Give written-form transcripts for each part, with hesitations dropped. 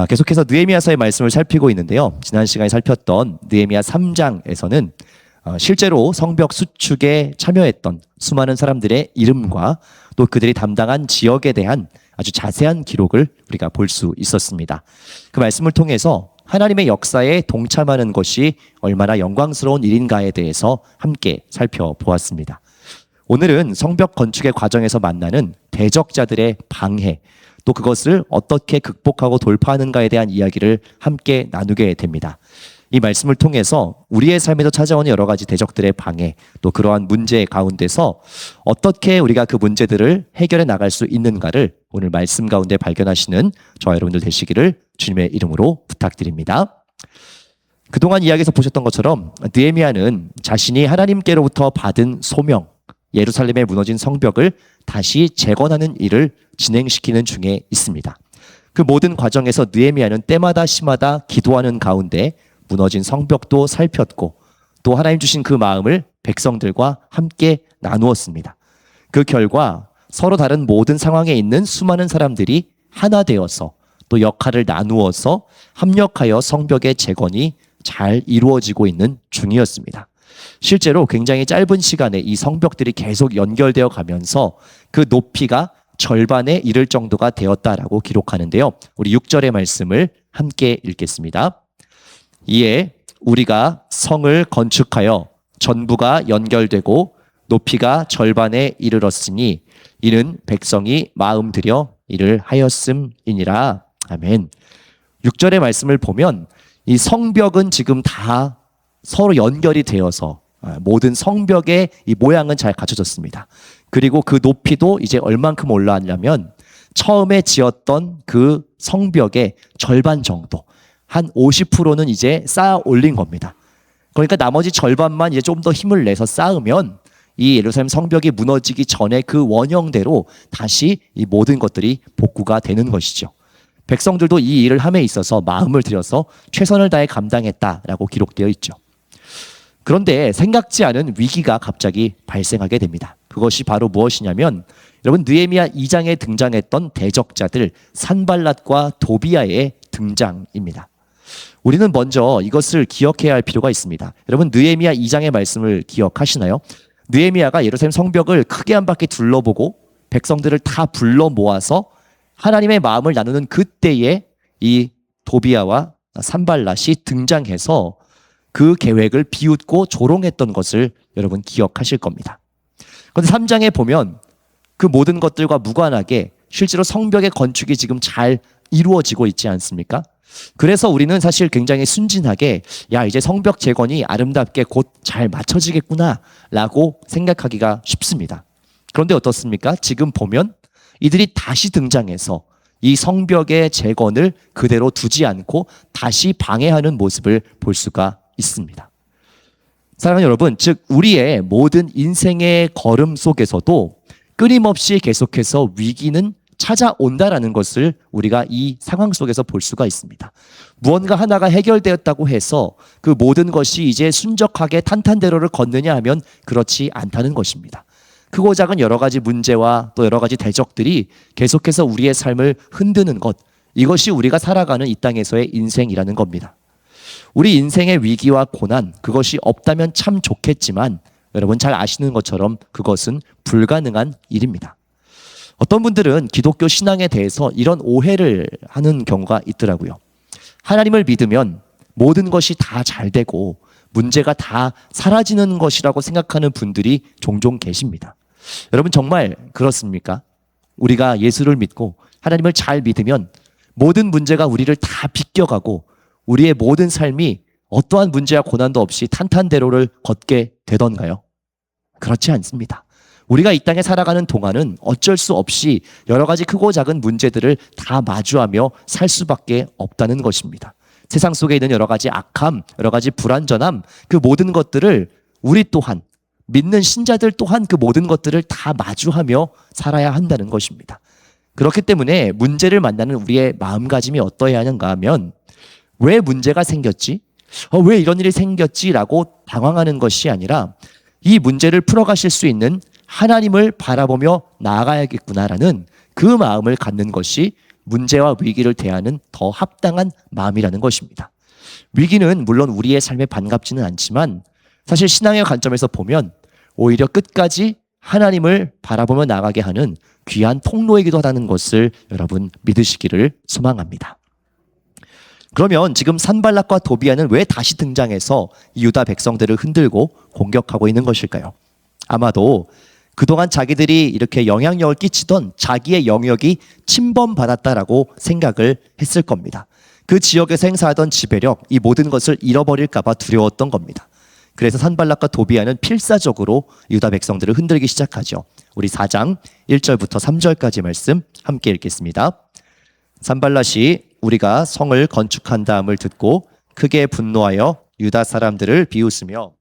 계속해서 느헤미야서의 말씀을 살피고 있는데요. 지난 시간에 살폈던 느헤미야 3장에서는 실제로 성벽 수축에 참여했던 수많은 사람들의 이름과 또 그들이 담당한 지역에 대한 아주 자세한 기록을 우리가 볼 수 있었습니다. 그 말씀을 통해서 하나님의 역사에 동참하는 것이 얼마나 영광스러운 일인가에 대해서 함께 살펴보았습니다. 오늘은 성벽 건축의 과정에서 만나는 대적자들의 방해, 또 그것을 어떻게 극복하고 돌파하는가에 대한 이야기를 함께 나누게 됩니다. 이 말씀을 통해서 우리의 삶에도 찾아오는 여러 가지 대적들의 방해, 또 그러한 문제 가운데서 어떻게 우리가 그 문제들을 해결해 나갈 수 있는가를 오늘 말씀 가운데 발견하시는 저와 여러분들 되시기를 주님의 이름으로 부탁드립니다. 그동안 이야기에서 보셨던 것처럼 느헤미야는 자신이 하나님께로부터 받은 소명, 예루살렘에 무너진 성벽을 다시 재건하는 일을 진행시키는 중에 있습니다. 그 모든 과정에서 느헤미야는 때마다 시마다 기도하는 가운데 무너진 성벽도 살폈고 또 하나님 주신 그 마음을 백성들과 함께 나누었습니다. 그 결과 서로 다른 모든 상황에 있는 수많은 사람들이 하나 되어서 또 역할을 나누어서 협력하여 성벽의 재건이 잘 이루어지고 있는 중이었습니다. 실제로 굉장히 짧은 시간에 이 성벽들이 계속 연결되어 가면서 그 높이가 절반에 이를 정도가 되었다라고 기록하는데요. 우리 6절의 말씀을 함께 읽겠습니다. 이에 우리가 성을 건축하여 전부가 연결되고 높이가 절반에 이르렀으니 이는 백성이 마음 들여 이를 하였음이니라. 아멘. 6절의 말씀을 보면 이 성벽은 지금 다 서로 연결이 되어서 모든 성벽의 이 모양은 잘 갖춰졌습니다. 그리고 그 높이도 이제 얼만큼 올라왔냐면 처음에 지었던 그 성벽의 절반 정도, 한 50%는 이제 쌓아 올린 겁니다. 그러니까 나머지 절반만 이제 좀 더 힘을 내서 쌓으면 이 예루살렘 성벽이 무너지기 전에 그 원형대로 다시 이 모든 것들이 복구가 되는 것이죠. 백성들도 이 일을 함에 있어서 마음을 들여서 최선을 다해 감당했다라고 기록되어 있죠. 그런데 생각지 않은 위기가 갑자기 발생하게 됩니다. 그것이 바로 무엇이냐면 여러분 느헤미야 2장에 등장했던 대적자들 산발랏과 도비아의 등장입니다. 우리는 먼저 이것을 기억해야 할 필요가 있습니다. 여러분 느헤미야 2장의 말씀을 기억하시나요? 느헤미야가 예루살렘 성벽을 크게 한 바퀴 둘러보고 백성들을 다 불러 모아서 하나님의 마음을 나누는 그때에 이 도비아와 산발랏이 등장해서 그 계획을 비웃고 조롱했던 것을 여러분 기억하실 겁니다. 그런데 3장에 보면 그 모든 것들과 무관하게 실제로 성벽의 건축이 지금 잘 이루어지고 있지 않습니까? 그래서 우리는 사실 굉장히 순진하게 이제 성벽 재건이 아름답게 곧 잘 맞춰지겠구나 라고 생각하기가 쉽습니다. 그런데 어떻습니까? 지금 보면 이들이 다시 등장해서 이 성벽의 재건을 그대로 두지 않고 다시 방해하는 모습을 볼 수가 있습니다. 사랑하는 여러분, 즉 우리의 모든 인생의 걸음 속에서도 끊임없이 계속해서 위기는 찾아온다라는 것을 우리가 이 상황 속에서 볼 수가 있습니다. 무언가 하나가 해결되었다고 해서 그 모든 것이 이제 순적하게 탄탄대로를 걷느냐 하면 그렇지 않다는 것입니다. 크고 작은 여러 가지 문제와 또 여러 가지 대적들이 계속해서 우리의 삶을 흔드는 것, 이것이 우리가 살아가는 이 땅에서의 인생이라는 겁니다. 우리 인생의 위기와 고난, 그것이 없다면 참 좋겠지만 여러분 잘 아시는 것처럼 그것은 불가능한 일입니다. 어떤 분들은 기독교 신앙에 대해서 이런 오해를 하는 경우가 있더라고요. 하나님을 믿으면 모든 것이 다 잘 되고 문제가 다 사라지는 것이라고 생각하는 분들이 종종 계십니다. 여러분 정말 그렇습니까? 우리가 예수를 믿고 하나님을 잘 믿으면 모든 문제가 우리를 다 비껴가고 우리의 모든 삶이 어떠한 문제와 고난도 없이 탄탄대로를 걷게 되던가요? 그렇지 않습니다. 우리가 이 땅에 살아가는 동안은 어쩔 수 없이 여러 가지 크고 작은 문제들을 다 마주하며 살 수밖에 없다는 것입니다. 세상 속에 있는 여러 가지 악함, 여러 가지 불완전함, 그 모든 것들을 우리 또한 믿는 신자들 또한 그 모든 것들을 다 마주하며 살아야 한다는 것입니다. 그렇기 때문에 문제를 만나는 우리의 마음가짐이 어떠해야 하는가 하면 왜 문제가 생겼지? 왜 이런 일이 생겼지라고 당황하는 것이 아니라 이 문제를 풀어가실 수 있는 하나님을 바라보며 나아가야겠구나라는 그 마음을 갖는 것이 문제와 위기를 대하는 더 합당한 마음이라는 것입니다. 위기는 물론 우리의 삶에 반갑지는 않지만 사실 신앙의 관점에서 보면 오히려 끝까지 하나님을 바라보며 나가게 하는 귀한 통로이기도 하다는 것을 여러분 믿으시기를 소망합니다. 그러면 지금 산발락과 도비아는 왜 다시 등장해서 유다 백성들을 흔들고 공격하고 있는 것일까요? 아마도 그동안 자기들이 이렇게 영향력을 끼치던 자기의 영역이 침범받았다라고 생각을 했을 겁니다. 그 지역에서 행사하던 지배력, 이 모든 것을 잃어버릴까 봐 두려웠던 겁니다. 그래서 산발락과 도비아는 필사적으로 유다 백성들을 흔들기 시작하죠. 우리 4장 1절부터 3절까지 말씀 함께 읽겠습니다. 산발락이 우리가 성을 건축한 다음을 듣고 크게 분노하여 유다 사람들을 비웃으며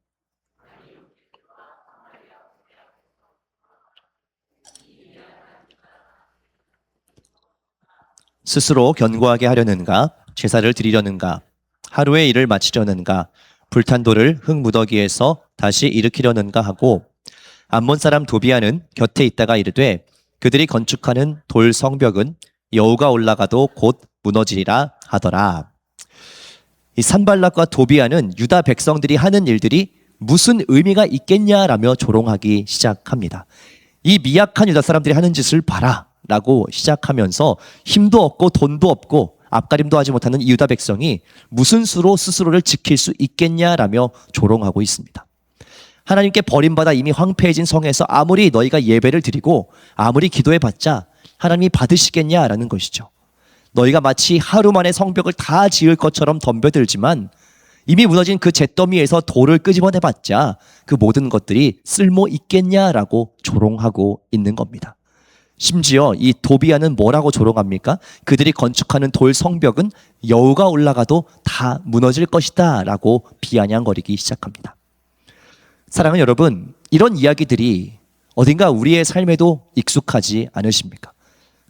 스스로 견고하게 하려는가, 제사를 드리려는가, 하루의 일을 마치려는가, 불탄 돌을 흙 무더기에서 다시 일으키려는가 하고, 암몬 사람 도비아는 곁에 있다가 이르되 그들이 건축하는 돌 성벽은 여우가 올라가도 곧 무너지리라 하더라. 이 산발락과 도비아는 유다 백성들이 하는 일들이 무슨 의미가 있겠냐라며 조롱하기 시작합니다. 이 미약한 유다 사람들이 하는 짓을 봐라 라고 시작하면서 힘도 없고 돈도 없고 앞가림도 하지 못하는 이 유다 백성이 무슨 수로 스스로를 지킬 수 있겠냐라며 조롱하고 있습니다. 하나님께 버림받아 이미 황폐해진 성에서 아무리 너희가 예배를 드리고 아무리 기도해봤자 하나님이 받으시겠냐라는 것이죠. 너희가 마치 하루 만에 성벽을 다 지을 것처럼 덤벼들지만 이미 무너진 그 잿더미에서 돌을 끄집어내봤자 그 모든 것들이 쓸모 있겠냐라고 조롱하고 있는 겁니다. 심지어 이 도비아는 뭐라고 조롱합니까? 그들이 건축하는 돌 성벽은 여우가 올라가도 다 무너질 것이다 라고 비아냥거리기 시작합니다. 사랑하는 여러분, 이런 이야기들이 어딘가 우리의 삶에도 익숙하지 않으십니까?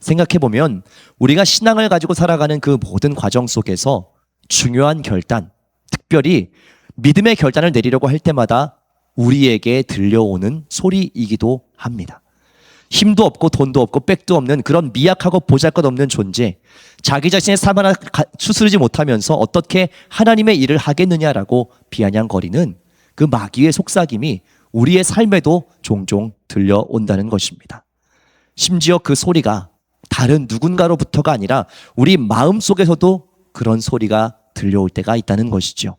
생각해보면 우리가 신앙을 가지고 살아가는 그 모든 과정 속에서 중요한 결단, 특별히 믿음의 결단을 내리려고 할 때마다 우리에게 들려오는 소리이기도 합니다. 힘도 없고 돈도 없고 백도 없는 그런 미약하고 보잘것없는 존재, 자기 자신의 삶 하나 추스르지 못하면서 어떻게 하나님의 일을 하겠느냐라고 비아냥거리는 그 마귀의 속삭임이 우리의 삶에도 종종 들려온다는 것입니다. 심지어 그 소리가 다른 누군가로부터가 아니라 우리 마음속에서도 그런 소리가 들려올 때가 있다는 것이죠.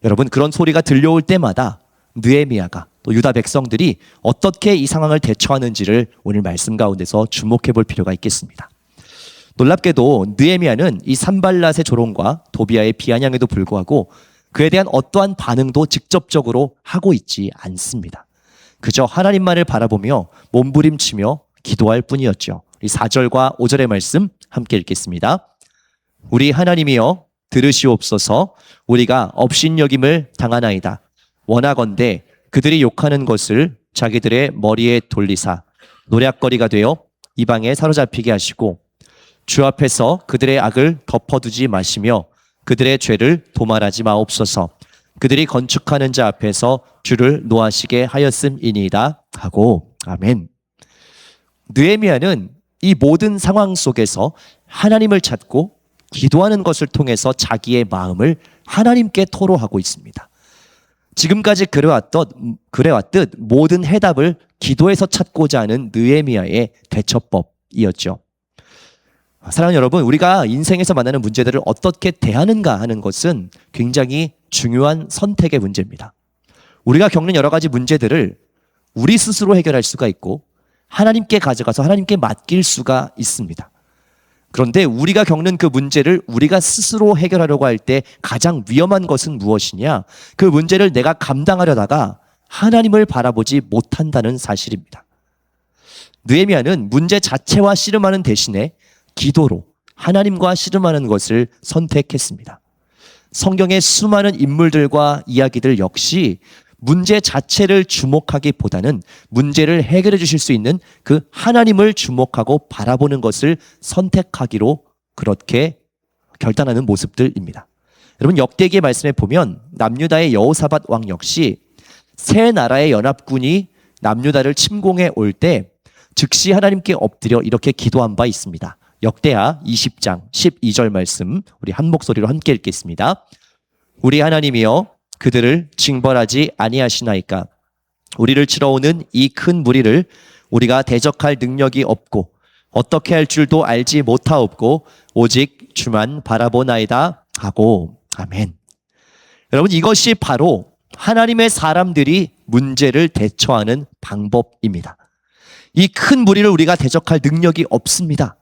여러분, 그런 소리가 들려올 때마다 느헤미야가 또 유다 백성들이 어떻게 이 상황을 대처하는지를 오늘 말씀 가운데서 주목해 볼 필요가 있겠습니다. 놀랍게도 느헤미야는 이 산발랏의 조롱과 도비아의 비아냥에도 불구하고 그에 대한 어떠한 반응도 직접적으로 하고 있지 않습니다. 그저 하나님만을 바라보며 몸부림치며 기도할 뿐이었죠. 우리 4절과 5절의 말씀 함께 읽겠습니다. 우리 하나님이여 들으시옵소서. 우리가 업신여김을 당하나이다. 원하건대 그들이 욕하는 것을 자기들의 머리에 돌리사 노략거리가 되어 이방에 사로잡히게 하시고 주 앞에서 그들의 악을 덮어두지 마시며 그들의 죄를 도말하지 마옵소서. 그들이 건축하는 자 앞에서 주를 노하시게 하였음이니이다 하고. 아멘. 느헤미야는 이 모든 상황 속에서 하나님을 찾고 기도하는 것을 통해서 자기의 마음을 하나님께 토로하고 있습니다. 지금까지 그래왔듯 모든 해답을 기도에서 찾고자 하는 느헤미야의 대처법이었죠. 사랑하는 여러분, 우리가 인생에서 만나는 문제들을 어떻게 대하는가 하는 것은 굉장히 중요한 선택의 문제입니다. 우리가 겪는 여러 가지 문제들을 우리 스스로 해결할 수가 있고 하나님께 가져가서 하나님께 맡길 수가 있습니다. 그런데 우리가 겪는 그 문제를 우리가 스스로 해결하려고 할 때 가장 위험한 것은 무엇이냐? 그 문제를 내가 감당하려다가 하나님을 바라보지 못한다는 사실입니다. 느헤미야는 문제 자체와 씨름하는 대신에 기도로 하나님과 씨름하는 것을 선택했습니다. 성경의 수많은 인물들과 이야기들 역시 문제 자체를 주목하기보다는 문제를 해결해 주실 수 있는 그 하나님을 주목하고 바라보는 것을 선택하기로 그렇게 결단하는 모습들입니다. 여러분, 역대기의 말씀에 보면 남유다의 여호사밧 왕 역시 세 나라의 연합군이 남유다를 침공해 올 때 즉시 하나님께 엎드려 이렇게 기도한 바 있습니다. 역대하 20장 12절 말씀 우리 한 목소리로 함께 읽겠습니다. 우리 하나님이여 그들을 징벌하지 아니하시나이까. 우리를 치러 오는 이 큰 무리를 우리가 대적할 능력이 없고 어떻게 할 줄도 알지 못하옵고 오직 주만 바라보나이다 하고. 아멘. 여러분, 이것이 바로 하나님의 사람들이 문제를 대처하는 방법입니다. 이 큰 무리를 우리가 대적할 능력이 없습니다.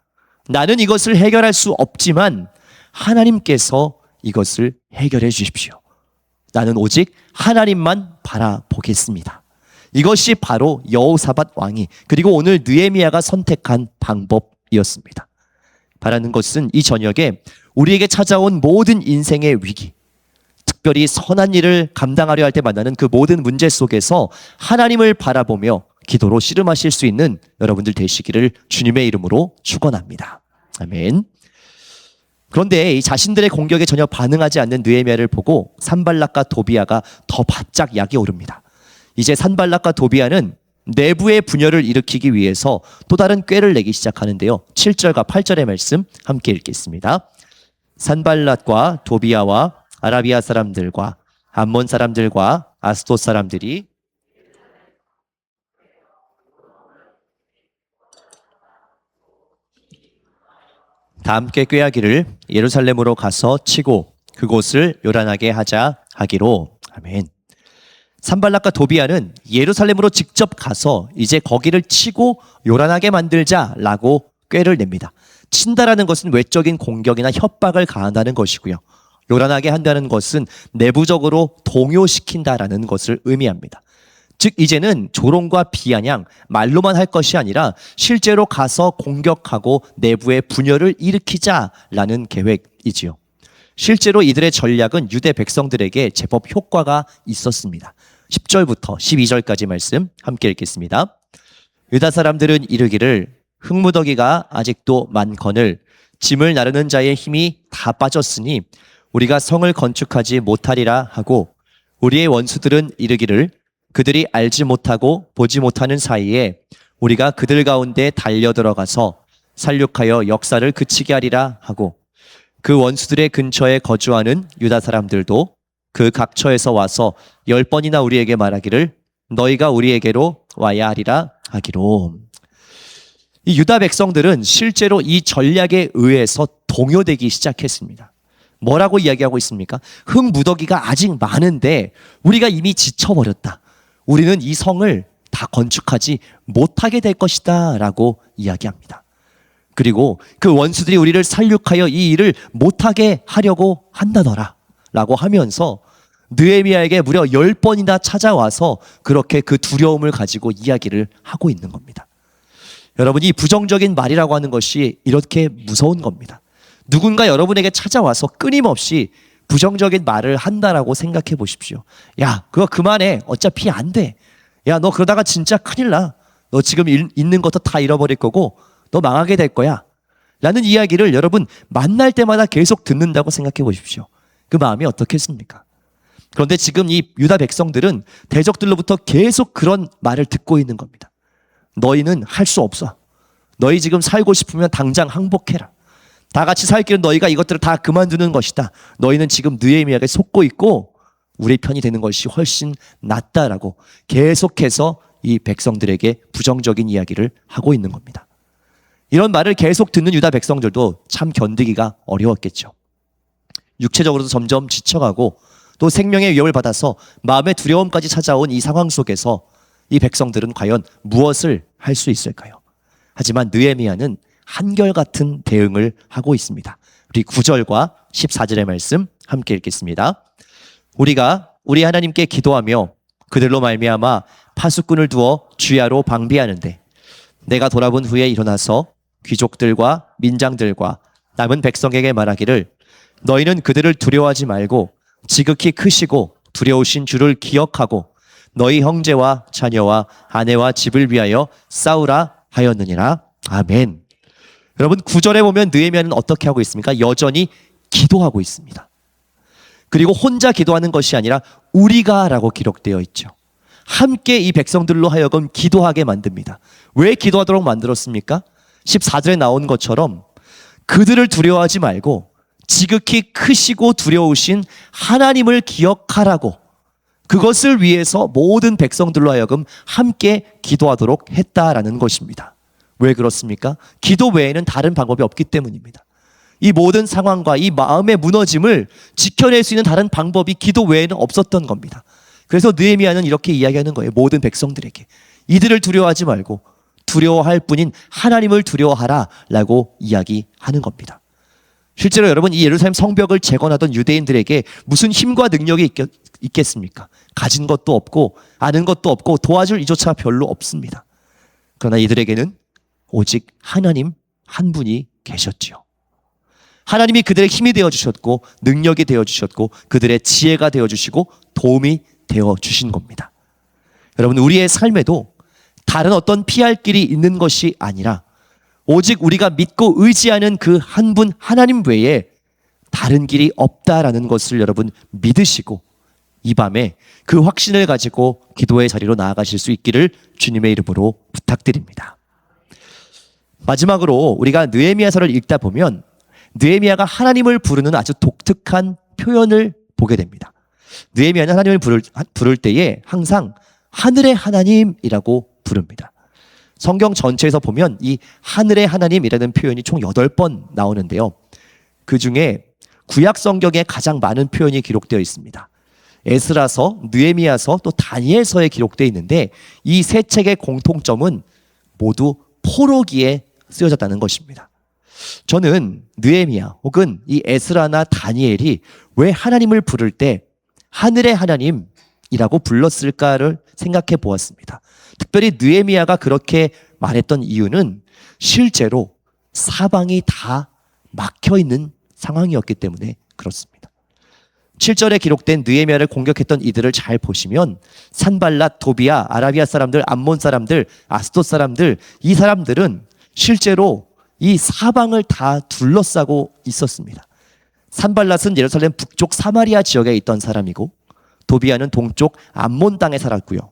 나는 이것을 해결할 수 없지만 하나님께서 이것을 해결해 주십시오. 나는 오직 하나님만 바라보겠습니다. 이것이 바로 여호사밧 왕이 그리고 오늘 느헤미야가 선택한 방법이었습니다. 바라는 것은 이 저녁에 우리에게 찾아온 모든 인생의 위기, 특별히 선한 일을 감당하려 할 때 만나는 그 모든 문제 속에서 하나님을 바라보며 기도로 씨름하실 수 있는 여러분들 되시기를 주님의 이름으로 축원합니다. 아멘. 그런데 이 자신들의 공격에 전혀 반응하지 않는 느헤미야를 보고 산발락과 도비아가 더 바짝 약이 오릅니다. 이제 산발락과 도비아는 내부의 분열을 일으키기 위해서 또 다른 꾀를 내기 시작하는데요. 7절과 8절의 말씀 함께 읽겠습니다. 산발락과 도비아와 아라비아 사람들과 암몬 사람들과 아스돗 사람들이 다 함께 꾀하기를 예루살렘으로 가서 치고 그곳을 요란하게 하자 하기로. 아멘. 산발락과 도비아는 예루살렘으로 직접 가서 이제 거기를 치고 요란하게 만들자라고 꾀를 냅니다. 친다라는 것은 외적인 공격이나 협박을 가한다는 것이고요. 요란하게 한다는 것은 내부적으로 동요시킨다라는 것을 의미합니다. 즉 이제는 조롱과 비아냥 말로만 할 것이 아니라 실제로 가서 공격하고 내부의 분열을 일으키자라는 계획이지요. 실제로 이들의 전략은 유대 백성들에게 제법 효과가 있었습니다. 10절부터 12절까지 말씀 함께 읽겠습니다. 유다 사람들은 이르기를 흙무더기가 아직도 많거늘 짐을 나르는 자의 힘이 다 빠졌으니 우리가 성을 건축하지 못하리라 하고, 우리의 원수들은 이르기를 그들이 알지 못하고 보지 못하는 사이에 우리가 그들 가운데 달려들어가서 살육하여 역사를 그치게 하리라 하고, 그 원수들의 근처에 거주하는 유다 사람들도 그 각처에서 와서 10번이나 우리에게 말하기를 너희가 우리에게로 와야 하리라 하기로. 이 유다 백성들은 실제로 이 전략에 의해서 동요되기 시작했습니다. 뭐라고 이야기하고 있습니까? 흙무더기가 아직 많은데 우리가 이미 지쳐버렸다. 우리는 이 성을 다 건축하지 못하게 될 것이다 라고 이야기합니다. 그리고 그 원수들이 우리를 살육하여 이 일을 못하게 하려고 한다더라 라고 하면서 느헤미야에게 무려 10번이나 찾아와서 그렇게 그 두려움을 가지고 이야기를 하고 있는 겁니다. 여러분, 이 부정적인 말이라고 하는 것이 이렇게 무서운 겁니다. 누군가 여러분에게 찾아와서 끊임없이 부정적인 말을 한다라고 생각해 보십시오. 야, 그거 그만해. 어차피 안 돼. 야, 너 그러다가 진짜 큰일 나. 너 지금 있는 것도 다 잃어버릴 거고 너 망하게 될 거야. 라는 이야기를 여러분 만날 때마다 계속 듣는다고 생각해 보십시오. 그 마음이 어떻겠습니까? 그런데 지금 이 유다 백성들은 대적들로부터 계속 그런 말을 듣고 있는 겁니다. 너희는 할 수 없어. 너희 지금 살고 싶으면 당장 항복해라. 다 같이 살 길은 너희가 이것들을 다 그만두는 것이다. 너희는 지금 느헤미야에게 속고 있고 우리 편이 되는 것이 훨씬 낫다라고 계속해서 이 백성들에게 부정적인 이야기를 하고 있는 겁니다. 이런 말을 계속 듣는 유다 백성들도 참 견디기가 어려웠겠죠. 육체적으로도 점점 지쳐가고 또 생명의 위협을 받아서 마음의 두려움까지 찾아온 이 상황 속에서 이 백성들은 과연 무엇을 할 수 있을까요? 하지만 느헤미야는 한결같은 대응을 하고 있습니다. 우리 9절과 14절의 말씀 함께 읽겠습니다. 우리가 우리 하나님께 기도하며 그들로 말미암아 파수꾼을 두어 주야로 방비하는데 내가 돌아본 후에 일어나서 귀족들과 민장들과 남은 백성에게 말하기를 너희는 그들을 두려워하지 말고 지극히 크시고 두려우신 주를 기억하고 너희 형제와 자녀와 아내와 집을 위하여 싸우라 하였느니라. 아멘. 여러분, 9절에 보면 느헤미야는 어떻게 하고 있습니까? 여전히 기도하고 있습니다. 그리고 혼자 기도하는 것이 아니라 우리가 라고 기록되어 있죠. 함께 이 백성들로 하여금 기도하게 만듭니다. 왜 기도하도록 만들었습니까? 14절에 나온 것처럼 그들을 두려워하지 말고 지극히 크시고 두려우신 하나님을 기억하라고, 그것을 위해서 모든 백성들로 하여금 함께 기도하도록 했다라는 것입니다. 왜 그렇습니까? 기도 외에는 다른 방법이 없기 때문입니다. 이 모든 상황과 이 마음의 무너짐을 지켜낼 수 있는 다른 방법이 기도 외에는 없었던 겁니다. 그래서 느헤미야는 이렇게 이야기하는 거예요. 모든 백성들에게 이들을 두려워하지 말고 두려워할 뿐인 하나님을 두려워하라 라고 이야기하는 겁니다. 실제로 여러분, 이 예루살렘 성벽을 재건하던 유대인들에게 무슨 힘과 능력이 있겠습니까? 가진 것도 없고 아는 것도 없고 도와줄 이조차 별로 없습니다. 그러나 이들에게는 오직 하나님 한 분이 계셨지요. 하나님이 그들의 힘이 되어주셨고 능력이 되어주셨고 그들의 지혜가 되어주시고 도움이 되어주신 겁니다. 여러분, 우리의 삶에도 다른 어떤 피할 길이 있는 것이 아니라 오직 우리가 믿고 의지하는 그 한 분 하나님 외에 다른 길이 없다라는 것을 여러분 믿으시고 이 밤에 그 확신을 가지고 기도의 자리로 나아가실 수 있기를 주님의 이름으로 부탁드립니다. 마지막으로 우리가 느헤미야서를 읽다 보면 느헤미야가 하나님을 부르는 아주 독특한 표현을 보게 됩니다. 느헤미야는 하나님을 부를 때에 항상 하늘의 하나님이라고 부릅니다. 성경 전체에서 보면 이 하늘의 하나님이라는 표현이 총 8번 나오는데요. 그 중에 구약 성경에 가장 많은 표현이 기록되어 있습니다. 에스라서, 느헤미야서, 또 다니엘서에 기록되어 있는데 이 세 책의 공통점은 모두 포로기에 쓰여졌다는 것입니다. 저는 느헤미야 혹은 이 에스라나 다니엘이 왜 하나님을 부를 때 하늘의 하나님이라고 불렀을까를 생각해 보았습니다. 특별히 느헤미야가 그렇게 말했던 이유는 실제로 사방이 다 막혀 있는 상황이었기 때문에 그렇습니다. 7절에 기록된 느헤미야를 공격했던 이들을 잘 보시면 산발랏, 도비야, 아라비아 사람들, 암몬 사람들, 아스돗 사람들, 이 사람들은 실제로 이 사방을 다 둘러싸고 있었습니다. 산발랏은 예루살렘 북쪽 사마리아 지역에 있던 사람이고 도비야는 동쪽 암몬 땅에 살았고요.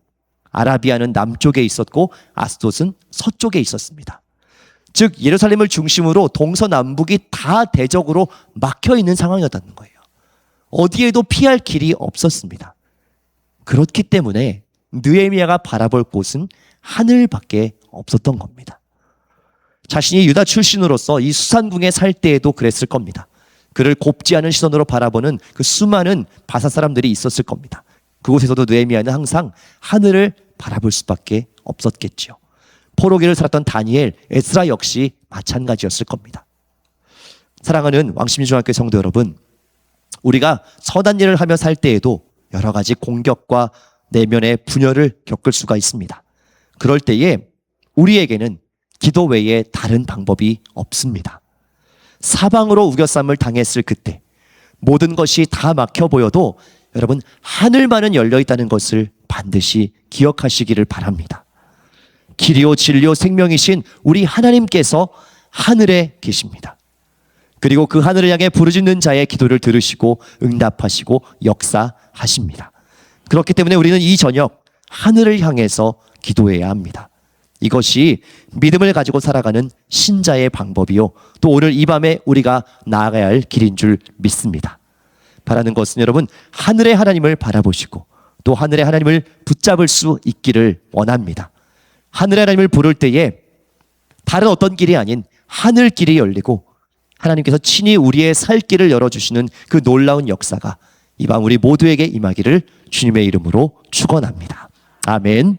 아라비아는 남쪽에 있었고 아스돗은 서쪽에 있었습니다. 즉 예루살렘을 중심으로 동서남북이 다 대적으로 막혀 있는 상황이었다는 거예요. 어디에도 피할 길이 없었습니다. 그렇기 때문에 느헤미야가 바라볼 곳은 하늘밖에 없었던 겁니다. 자신이 유다 출신으로서 이 수산궁에 살 때에도 그랬을 겁니다. 그를 곱지 않은 시선으로 바라보는 그 수많은 바사 사람들이 있었을 겁니다. 그곳에서도 느헤미야는 항상 하늘을 바라볼 수밖에 없었겠지요. 포로기를 살았던 다니엘, 에스라 역시 마찬가지였을 겁니다. 사랑하는 왕십리중학교 성도 여러분, 우리가 선한 일을 하며 살 때에도 여러 가지 공격과 내면의 분열을 겪을 수가 있습니다. 그럴 때에 우리에게는 기도 외에 다른 방법이 없습니다. 사방으로 우겨쌈을 당했을 그때 모든 것이 다 막혀 보여도 여러분 하늘만은 열려 있다는 것을 반드시 기억하시기를 바랍니다. 길이요 진리요 생명이신 우리 하나님께서 하늘에 계십니다. 그리고 그 하늘을 향해 부르짖는 자의 기도를 들으시고 응답하시고 역사하십니다. 그렇기 때문에 우리는 이 저녁 하늘을 향해서 기도해야 합니다. 이것이 믿음을 가지고 살아가는 신자의 방법이요, 또 오늘 이 밤에 우리가 나아가야 할 길인 줄 믿습니다. 바라는 것은 여러분 하늘의 하나님을 바라보시고 또 하늘의 하나님을 붙잡을 수 있기를 원합니다. 하늘의 하나님을 부를 때에 다른 어떤 길이 아닌 하늘 길이 열리고 하나님께서 친히 우리의 살 길을 열어주시는 그 놀라운 역사가 이 밤 우리 모두에게 임하기를 주님의 이름으로 축원합니다. 아멘.